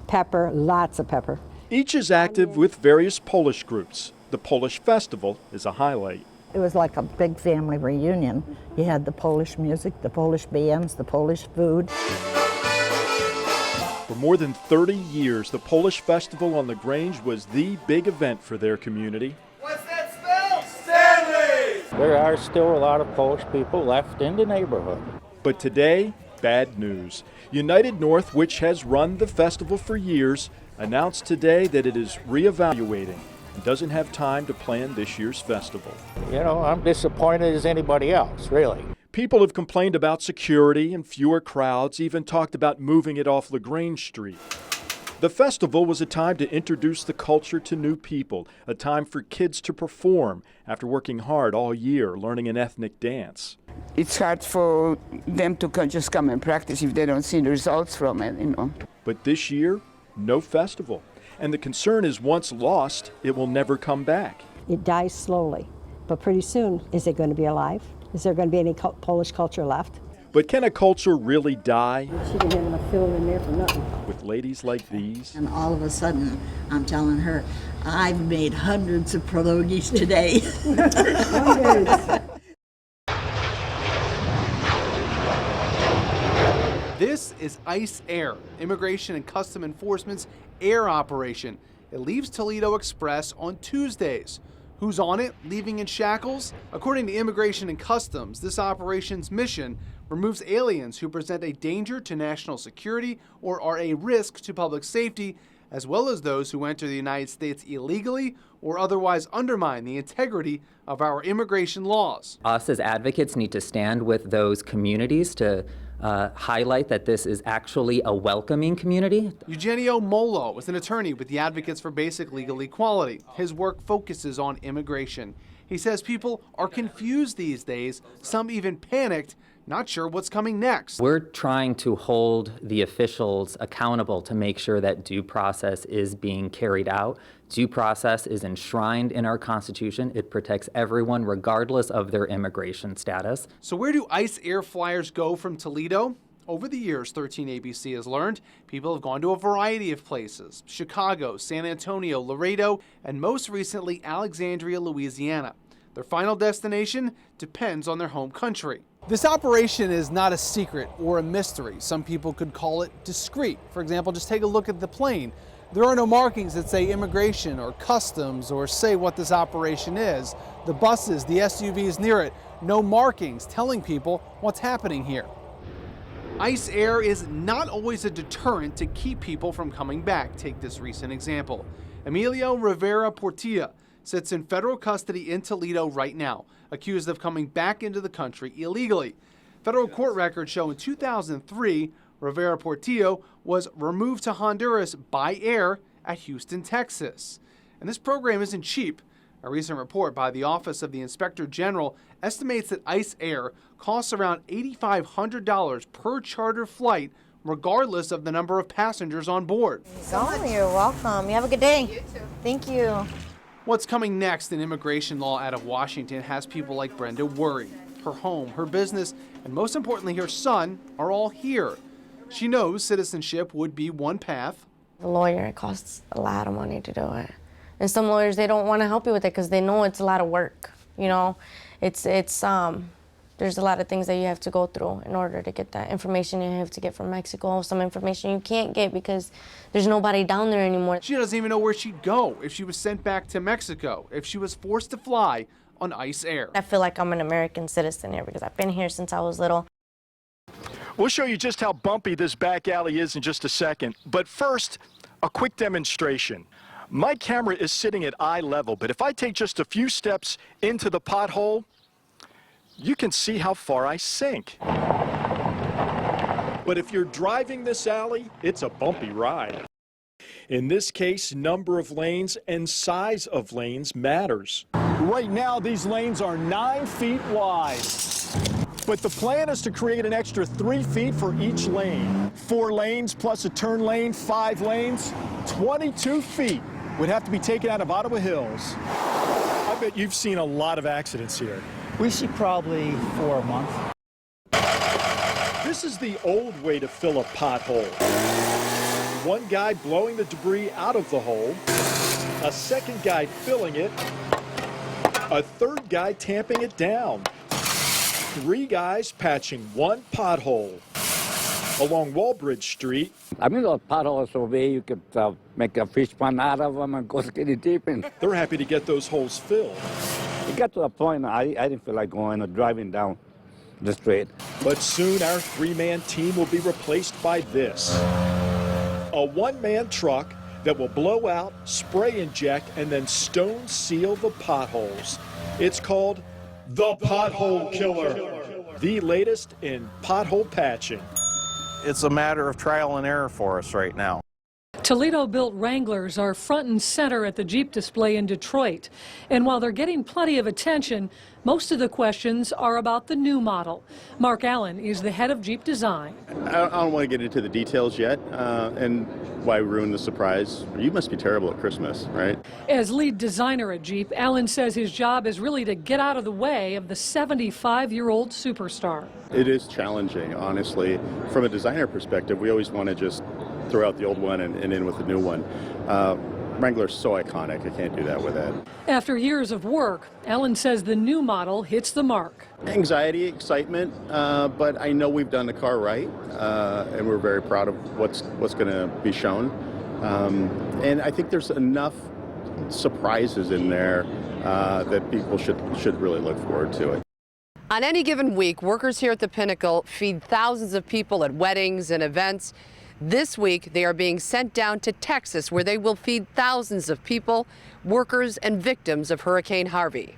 pepper, lots of pepper. Each is active with various Polish groups. The Polish festival is a highlight. It was like a big family reunion. You had the Polish music, the Polish bands, the Polish food. For more than 30 years, the Polish Festival on the Grange was the big event for their community. What's that smell? Stanley! There are still a lot of Polish people left in the neighborhood. But today, bad news. United North, which has run the festival for years, announced today that it is reevaluating and doesn't have time to plan this year's festival. You know, I'm disappointed as anybody else, really. People have complained about security and fewer crowds, even talked about moving it off LaGrange Street. The festival was a time to introduce the culture to new people, a time for kids to perform after working hard all year learning an ethnic dance. It's hard for them to just come and practice if they don't see the results from it, you know. But this year, no festival. And the concern is once lost, it will never come back. It dies slowly, but pretty soon, is it going to be alive? Is there going to be any Polish culture left? But can a culture really die? She didn't have enough filler in there for nothing. With ladies like these? And all of a sudden, I'm telling her, I've made hundreds of pierogies today. This is ICE Air, Immigration and Custom Enforcement's air operation. It leaves Toledo Express on Tuesdays. Who's on it, leaving in shackles? According to Immigration and Customs, this operation's mission removes aliens who present a danger to national security or are a risk to public safety, as well as those who enter the United States illegally or otherwise undermine the integrity of our immigration laws. Us as advocates need to stand with those communities to highlight that this is actually a welcoming community. Eugenio Molo is an attorney with the Advocates for Basic Legal Equality. His work focuses on immigration. He says people are confused these days, some even panicked, not sure what's coming next. We're trying to hold the officials accountable to make sure that due process is being carried out. Due process is enshrined in our Constitution. It protects everyone regardless of their immigration status. So where do ICE air flyers go from Toledo? Over the years, 13 ABC has learned, people have gone to a variety of places: Chicago, San Antonio, Laredo, and most recently, Alexandria, Louisiana. Their final destination depends on their home country. This operation is not a secret or a mystery. Some people could call it discreet. For example, just take a look at the plane. There are no markings that say immigration or customs or say what this operation is. The buses, the SUVs near it, no markings telling people what's happening here. Ice air is not always a deterrent to keep people from coming back. Take this recent example. Emilio Rivera Portilla sits in federal custody in Toledo right now, accused of coming back into the country illegally. Federal court records show in 2003, Rivera Portillo was removed to Honduras by air at Houston, Texas. And this program isn't cheap. A recent report by the Office of the Inspector General estimates that ICE Air costs around $8,500 per charter flight, regardless of the number of passengers on board. You're welcome. You have a good day. You too. Thank you. What's coming next in immigration law out of Washington has people like Brenda worried. Her home, her business, and most importantly, her son are all here. She knows citizenship would be one path. A lawyer, it costs a lot of money to do it. And some lawyers, they don't want to help you with it because they know it's a lot of work. You know, there's a lot of things that you have to go through in order to get that information you have to get from Mexico, some information you can't get because there's nobody down there anymore. She doesn't even know where she'd go if she was sent back to Mexico, if she was forced to fly on ICE Air. I feel like I'm an American citizen here because I've been here since I was little. We'll show you just how bumpy this back alley is in just a second. But first, a quick demonstration. My camera is sitting at eye level, but if I take just a few steps into the pothole, you can see how far I sink. But if you're driving this alley, it's a bumpy ride. In this case, number of lanes and size of lanes matters. Right now, these lanes are 9 feet wide. But the plan is to create an extra 3 feet for each lane. 4 lanes plus a turn lane, 5 lanes, 22 feet would have to be taken out of Ottawa Hills. I bet you've seen a lot of accidents here. We see probably 4 a month. This is the old way to fill a pothole. One guy blowing the debris out of the hole, a second guy filling it, a third guy tamping it down, 3 guys patching one pothole. Along Walbridge Street. I mean, those potholes over here, you could make a fish pond out of them and go skinny deep in. They're happy to get those holes filled. It got to a point I didn't feel like going or driving down the street. But soon our 3-man team will be replaced by this. A 1-man truck that will blow out, spray inject, and then stone seal the potholes. It's called the Pothole Killer, the latest in pothole patching. It's a matter of trial and error for us right now. Toledo-built Wranglers are front and center at the Jeep display in Detroit. And while they're getting plenty of attention, most of the questions are about the new model. Mark Allen is the head of Jeep design. I don't want to get into the details yet, and why ruin the surprise. You must be terrible at Christmas, right? As lead designer at Jeep, Allen says his job is really to get out of the way of the 75-year-old superstar. It is challenging, honestly. From a designer perspective, we always want to just throw out the old one and in with the new one. Wrangler's so iconic, I can't do that with it. After years of work, Allen says the new model hits the mark. Anxiety, excitement, but I know we've done the car right, and we're very proud of what's going to be shown. And I think there's enough surprises in there that people should really look forward to it. On any given week, workers here at the Pinnacle feed thousands of people at weddings and events. This week, they are being sent down to Texas, where they will feed thousands of people, workers and victims of Hurricane Harvey.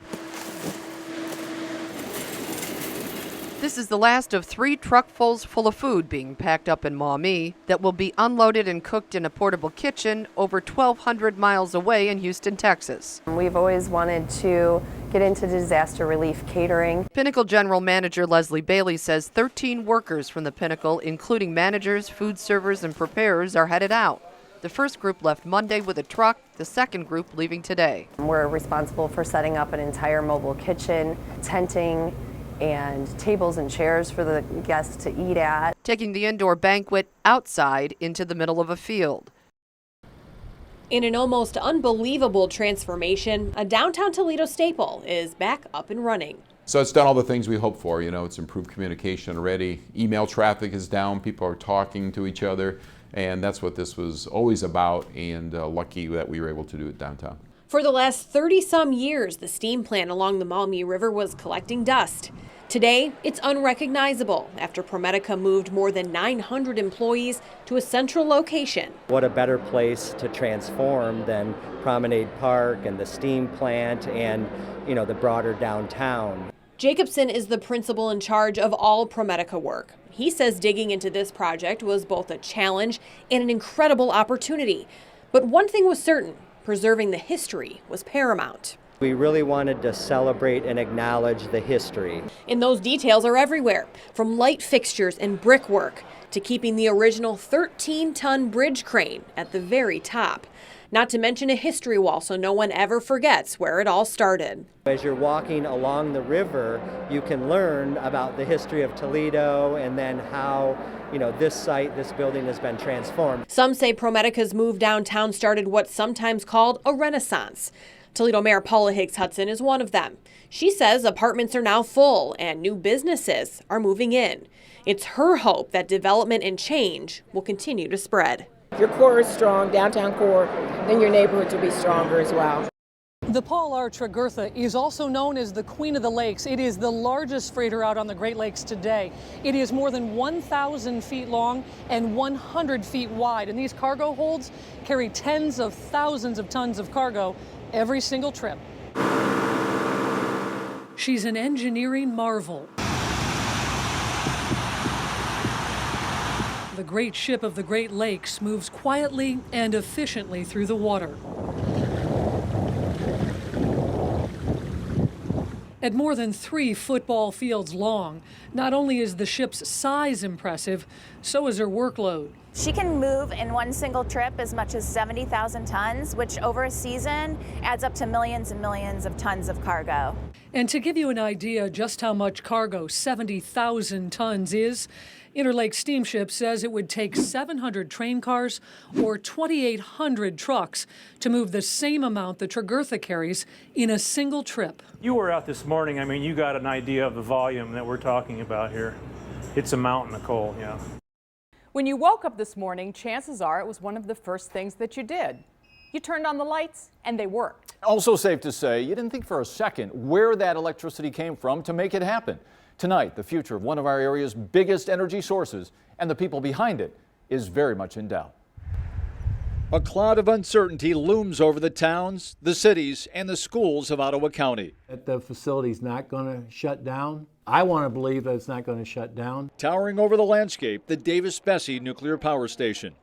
This is the last of 3 truckfuls full of food being packed up in Maumee that will be unloaded and cooked in a portable kitchen over 1,200 miles away in Houston, Texas. We've always wanted to get into disaster relief catering. Pinnacle General Manager Leslie Bailey says 13 workers from the Pinnacle, including managers, food servers, and preparers, are headed out. The first group left Monday with a truck, the second group leaving today. We're responsible for setting up an entire mobile kitchen, tenting, and tables and chairs for the guests to eat at. Taking the indoor banquet outside into the middle of a field. In an almost unbelievable transformation, a downtown Toledo staple is back up and running. So it's done all the things we hope for. You know, it's improved communication already. Email traffic is down. People are talking to each other. And that's what this was always about, and lucky that we were able to do it downtown. For the last 30-some years, the steam plant along the Maumee River was collecting dust. Today, it's unrecognizable after ProMedica moved more than 900 employees to a central location. What a better place to transform than Promenade Park and the steam plant and, the broader downtown. Jacobson is the principal in charge of all ProMedica work. He says digging into this project was both a challenge and an incredible opportunity. But one thing was certain, preserving the history was paramount. We really wanted to celebrate and acknowledge the history. And those details are everywhere, from light fixtures and brickwork to keeping the original 13-ton bridge crane at the very top. Not to mention a history wall so no one ever forgets where it all started. As you're walking along the river, you can learn about the history of Toledo and then how, this site, this building has been transformed. Some say ProMedica's move downtown started what's sometimes called a renaissance. Toledo Mayor Paula Higgs Hudson is one of them. She says apartments are now full and new businesses are moving in. It's her hope that development and change will continue to spread. If your core is strong, downtown core, then your neighborhoods will be stronger as well. The Paul R. Tregurtha is also known as the Queen of the Lakes. It is the largest freighter out on the Great Lakes today. It is more than 1,000 feet long and 100 feet wide, and these cargo holds carry tens of thousands of tons of cargo every single trip. She's an engineering marvel. The great ship of the Great Lakes moves quietly and efficiently through the water. At more than 3 football fields long, not only is the ship's size impressive, so is her workload. She can move in one single trip as much as 70,000 tons, which over a season adds up to millions and millions of tons of cargo. And to give you an idea just how much cargo 70,000 tons is, Interlake Steamship says it would take 700 train cars or 2,800 trucks to move the same amount the Tregurtha carries in a single trip. You were out this morning. I mean, you got an idea of the volume that we're talking about here. It's a mountain of coal, yeah. When you woke up this morning, chances are it was one of the first things that you did. You turned on the lights and they worked. Also safe to say, you didn't think for a second where that electricity came from to make it happen. Tonight, the future of one of our area's biggest energy sources and the people behind it is very much in doubt. A cloud of uncertainty looms over the towns, the cities, and the schools of Ottawa County. That the facility's not going to shut down. I want to believe that it's not going to shut down. Towering over the landscape, the Davis-Besse nuclear power station.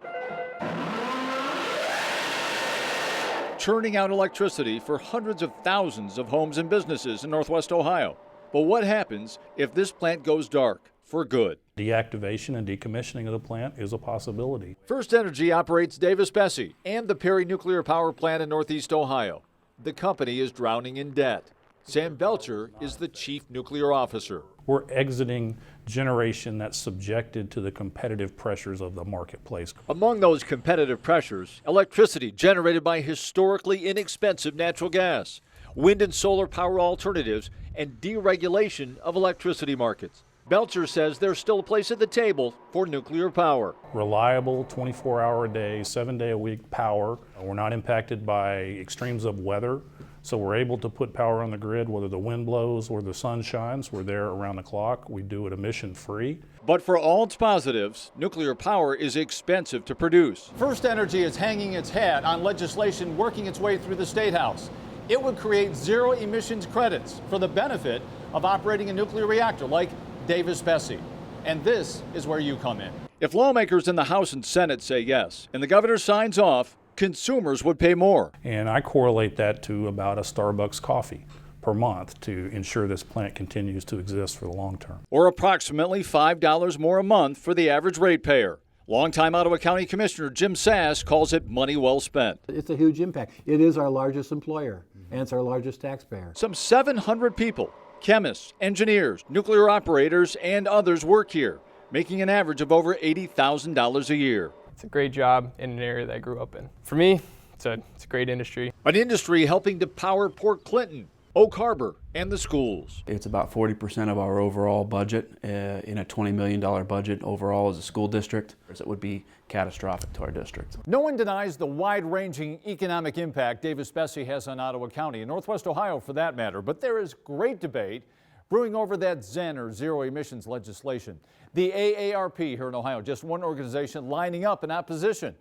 Churning out electricity for hundreds of thousands of homes and businesses in Northwest Ohio. But what happens if this plant goes dark for good? Deactivation and decommissioning of the plant is a possibility. First Energy operates Davis-Besse and the Perry Nuclear Power Plant in Northeast Ohio. The company is drowning in debt. Sam Belcher is the chief nuclear officer. We're exiting generation that's subjected to the competitive pressures of the marketplace. Among those competitive pressures, electricity generated by historically inexpensive natural gas, wind and solar power alternatives, and deregulation of electricity markets. Belcher says there's still a place at the table for nuclear power. Reliable 24-hour-a-day, 7-day-a-week power. We're not impacted by extremes of weather, so we're able to put power on the grid whether the wind blows or the sun shines. We're there around the clock. We do it emission-free. But for all its positives, nuclear power is expensive to produce. First Energy is hanging its hat on legislation working its way through the State House. It would create zero emissions credits for the benefit of operating a nuclear reactor like Davis-Besse. And this is where you come in. If lawmakers in the House and Senate say yes, and the governor signs off, consumers would pay more. And I correlate that to about a Starbucks coffee per month to ensure this plant continues to exist for the long term. Or approximately $5 more a month for the average ratepayer. Longtime Ottawa County Commissioner Jim Sass calls it money well spent. It's a huge impact. It is our largest employer, and it's our largest taxpayer. Some 700 people, chemists, engineers, nuclear operators, and others work here, making an average of over $80,000 a year. It's a great job in an area that I grew up in. For me, it's a great industry. An industry helping to power Port Clinton, Oak Harbor, and the schools. It's about 40% of our overall budget in a $20 million budget overall as a school district. It would be catastrophic to our district. No one denies the wide-ranging economic impact Davis-Besse has on Ottawa County and Northwest Ohio for that matter, but there is great debate brewing over that ZEN or zero emissions legislation. The AARP here in Ohio, just one organization lining up in opposition.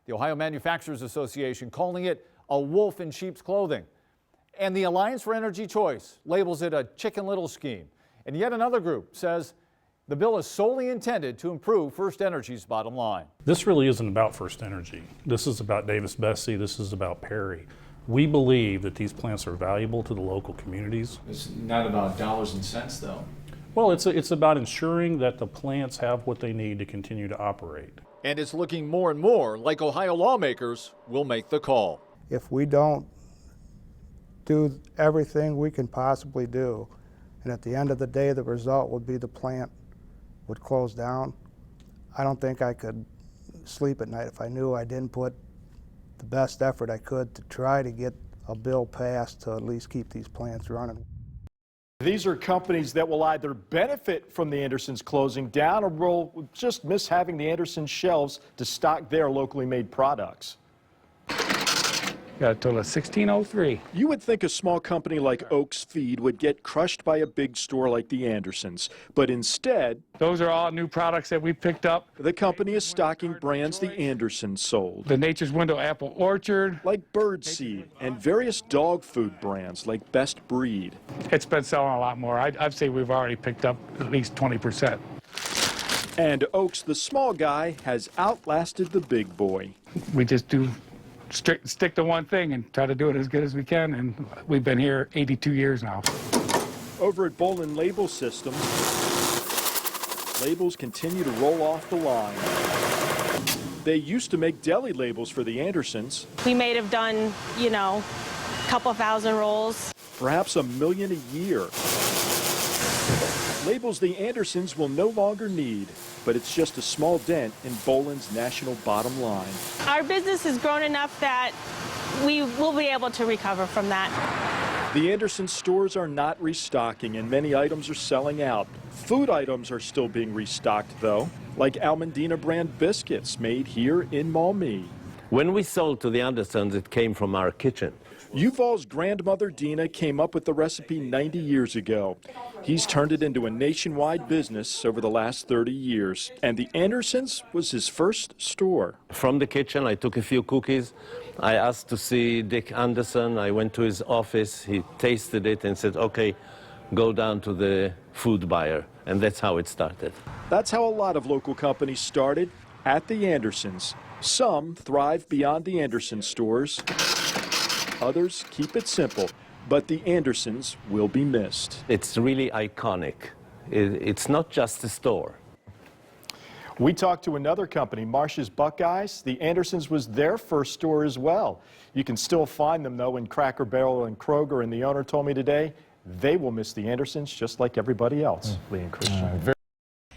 The Ohio Manufacturers Association calling it a wolf in sheep's clothing. And the Alliance for Energy Choice labels it a Chicken Little scheme. And yet another group says the bill is solely intended to improve First Energy's bottom line. This really isn't about First Energy. This is about Davis-Besse. This is about Perry. We believe that these plants are valuable to the local communities. It's not about dollars and cents, though. Well, it's about ensuring that the plants have what they need to continue to operate. And it's looking more and more like Ohio lawmakers will make the call. If we don't do everything we can possibly do, and at the end of the day the result would be the plant would close down, I don't think I could sleep at night if I knew I didn't put the best effort I could to try to get a bill passed to at least keep these plants running. These are companies that will either benefit from the Andersons closing down or will just miss having the Andersons shelves to stock their locally made products. Got a total of 1603. You would think a small company like Oaks Feed would get crushed by a big store like the Andersons, but instead, those are all new products that we picked up. The company is stocking brands the Andersons sold. The Nature's Window Apple Orchard, like Birdseed, and various dog food brands like Best Breed. It's been selling a lot more. I'd say we've already picked up at least 20%. And Oaks, the small guy, has outlasted the big boy. We just do stick to one thing and try to do it as good as we can, and we've been here 82 years now. Over at Bolin Label Systems, labels continue to roll off the line. They used to make deli labels for the Andersons. We may have done, a couple thousand rolls. Perhaps 1 million a year. Labels the Andersons will no longer need, but it's just a small dent in Bolin's national bottom line. Our business has grown enough that we will be able to recover from that. The Anderson stores are not restocking, and many items are selling out. Food items are still being restocked, though, like Almandina brand biscuits made here in Maumee. When we sold to the Andersons, it came from our kitchen. Yuval's grandmother, Dina, came up with the recipe 90 years ago. He's turned it into a nationwide business over the last 30 years, and the Andersons was his first store. From the kitchen, I took a few cookies. I asked to see Dick Anderson. I went to his office. He tasted it and said, okay, go down to the food buyer. And that's how it started. That's how a lot of local companies started, at the Andersons. Some thrive beyond the Anderson stores. Others keep it simple, but the Andersons will be missed. It's really iconic. It's not just a store. We talked to another company, Marsh's Buckeyes. The Andersons was their first store as well. You can still find them, though, in Cracker Barrel and Kroger, and the owner told me today they will miss the Andersons just like everybody else. Lee and Christian.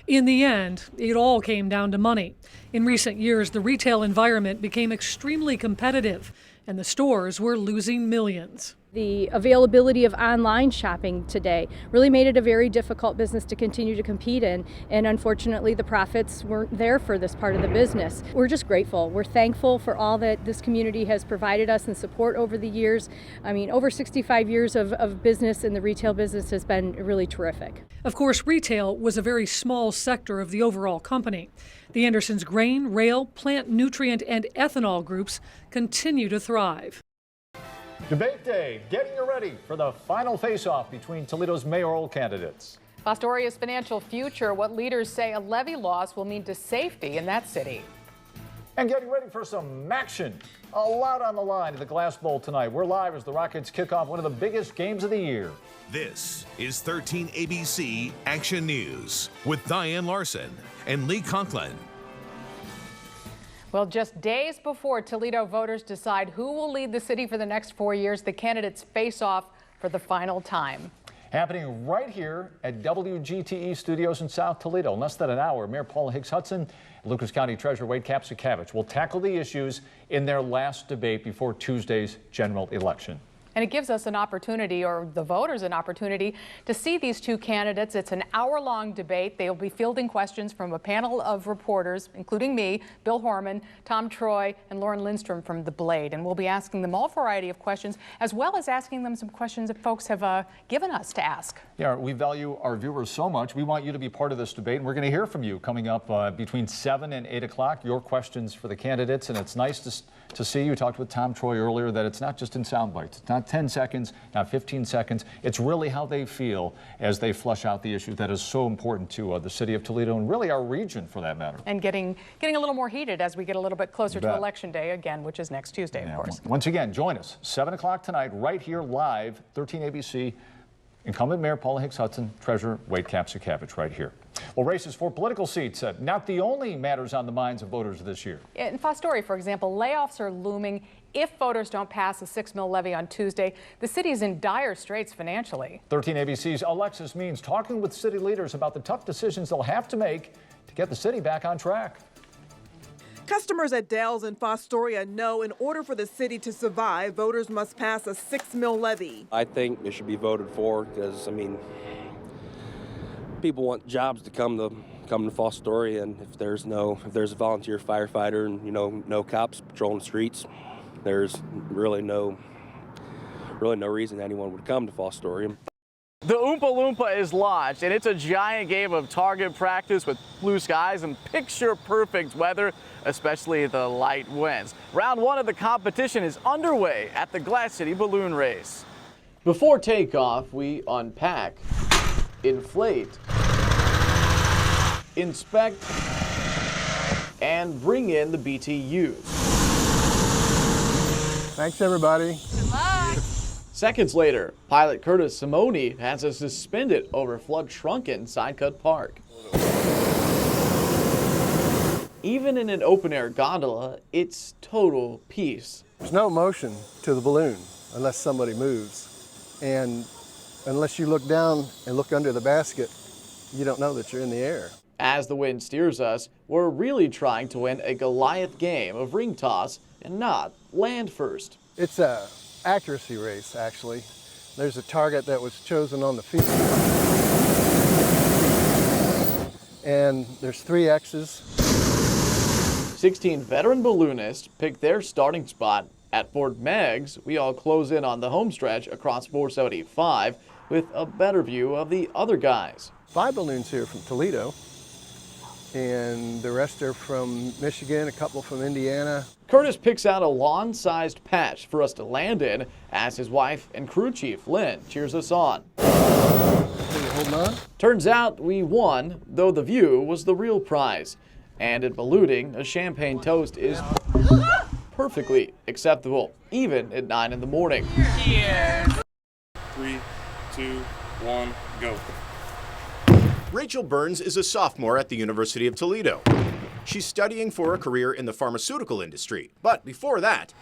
In the end, it all came down to money. In recent years, the retail environment became extremely competitive, and the stores were losing millions. The availability of online shopping today really made it a very difficult business to continue to compete in, and unfortunately the profits weren't there for this part of the business. We're just grateful. We're thankful for all that this community has provided us and support over the years. I mean, over 65 years of business in the retail business has been really terrific. Of course, retail was a very small sector of the overall company. The Andersons' grain, rail, plant nutrient, and ethanol groups continue to thrive. Debate day, getting you ready for the final face-off between Toledo's mayoral candidates. Pastoria's financial future, what leaders say a levy loss will mean to safety in that city. And getting ready for some action. A lot on the line at the Glass Bowl tonight. We're live as the Rockets kick off one of the biggest games of the year. This is 13 ABC Action News with Diane Larson and Lee Conklin. Well, just days before Toledo voters decide who will lead the city for the next 4 years, the candidates face off for the final time. Happening right here at WGTE Studios in South Toledo. In less than an hour, Mayor Paula Hicks Hudson and Lucas County Treasurer Wade Kapsakavich will tackle the issues in their last debate before Tuesday's general election. And it gives us an opportunity, or the voters an opportunity, to see these two candidates. It's an hour-long debate. They will be fielding questions from a panel of reporters, including me, Bill Horman, Tom Troy, and Lauren Lindstrom from The Blade. And we'll be asking them all variety of questions, as well as asking them some questions that folks have given us to ask. Yeah, we value our viewers so much. We want you to be part of this debate, and we're going to hear from you coming up between 7 and 8 o'clock. Your questions for the candidates, and it's nice to see you. Talked with Tom Troy earlier that it's not just in sound bites. It's not 10 seconds, not 15 seconds. It's really how they feel as they flush out the issues that is so important to the city of Toledo and really our region for that matter. And getting a little more heated as we get a little bit closer to Election Day again, which is next Tuesday, of course. Once again, join us 7 o'clock tonight right here live, 13 ABC. Incumbent Mayor Paula Hicks Hudson, Treasurer Wade Kapsakavich right here. Well, races for political seats, not the only matters on the minds of voters this year. In Fostoria, for example, layoffs are looming. If voters don't pass a $6 million levy on Tuesday, the city is in dire straits financially. 13 ABC's Alexis Means talking with city leaders about the tough decisions they'll have to make to get the city back on track. Customers at Dell's in Fostoria know in order for the city to survive, voters must pass a $6 million levy. I think it should be voted for because, I mean, people want jobs to come to Fostoria, and if there's a volunteer firefighter and no cops patrolling the streets, there's really no reason anyone would come to Fostoria. The Oompa Loompa is launched, and it's a giant game of target practice with blue skies and picture-perfect weather, especially the light winds. Round 1 of the competition is underway at the Glass City Balloon Race. Before takeoff, we unpack, inflate, inspect, and bring in the BTUs. Thanks, everybody. Good luck. Seconds later, pilot Curtis Simone has us suspended over flood-shrunken Sidecut Park. Even in an open-air gondola, it's total peace. There's no motion to the balloon unless somebody moves. And unless you look down and look under the basket, you don't know that you're in the air. As the wind steers us, we're really trying to win a Goliath game of ring toss and not land first. It's a accuracy race, actually. There's a target that was chosen on the field. And there's 3 X's. 16 veteran balloonists pick their starting spot. At Fort Meigs, we all close in on the home stretch across 475 with a better view of the other guys. 5 balloons here from Toledo, and the rest are from Michigan, a couple from Indiana. Curtis picks out a lawn-sized patch for us to land in as his wife and crew chief, Lynn, cheers us on. Hold on. Turns out we won, though the view was the real prize. And at ballooning, a champagne toast is perfectly acceptable, even at 9 in the morning. Cheers. 3, 2, 1, go. Rachel Burns is a sophomore at the University of Toledo. She's studying for a career in the pharmaceutical industry, but before that,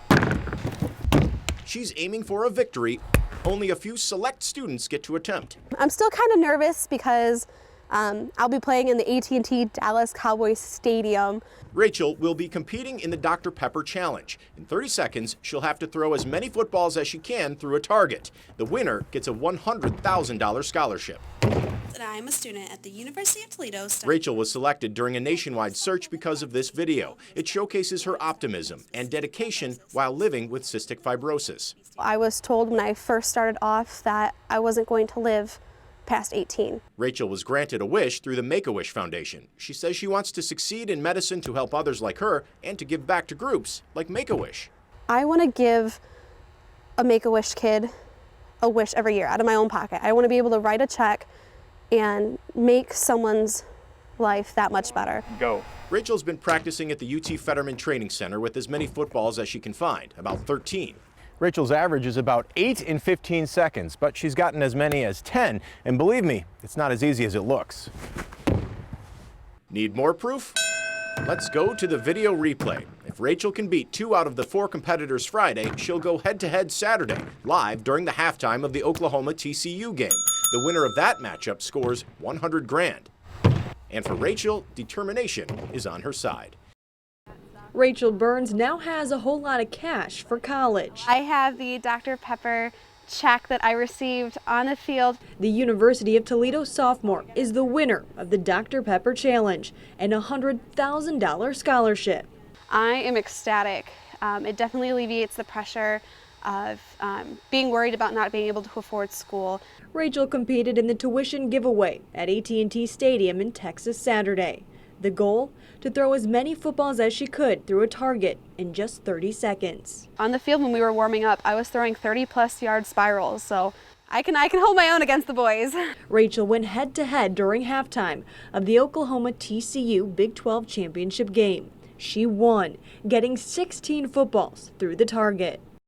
she's aiming for a victory only a few select students get to attempt. I'm still kind of nervous because I'll be playing in the AT&T Dallas Cowboys Stadium. Rachel will be competing in the Dr. Pepper Challenge. In 30 seconds, she'll have to throw as many footballs as she can through a target. The winner gets a $100,000 scholarship. I'm a student at the University of Toledo. Rachel was selected during a nationwide search because of this video. It showcases her optimism and dedication while living with cystic fibrosis. I was told when I first started off that I wasn't going to live past 18. Rachel was granted a wish through the Make-A-Wish Foundation. She says she wants to succeed in medicine to help others like her and to give back to groups like Make-A-Wish. I want to give a Make-A-Wish kid a wish every year out of my own pocket. I want to be able to write a check and make someone's life that much better. Go. Rachel's been practicing at the UT Fetterman Training Center with as many footballs as she can find, about 13. Rachel's average is about 8 in 15 seconds, but she's gotten as many as 10, and believe me, it's not as easy as it looks. Need more proof? Let's go to the video replay. If Rachel can beat 2 out of the 4 competitors Friday, she'll go head-to-head Saturday, live during the halftime of the Oklahoma-TCU game. The winner of that matchup scores $100,000. And for Rachel, determination is on her side. Rachel Burns now has a whole lot of cash for college. I have the Dr. Pepper check that I received on the field. The University of Toledo sophomore is the winner of the Dr. Pepper Challenge and a $100,000 scholarship. I am ecstatic. It definitely alleviates the pressure of being worried about not being able to afford school. Rachel competed in the tuition giveaway at AT&T Stadium in Texas Saturday. The goal? To throw as many footballs as she could through a target in just 30 seconds. On the field when we were warming up, I was throwing 30-plus yard spirals, so I can hold my own against the boys. Rachel went head-to-head during halftime of the Oklahoma-TCU Big 12 championship game. She won, getting 16 footballs through the target.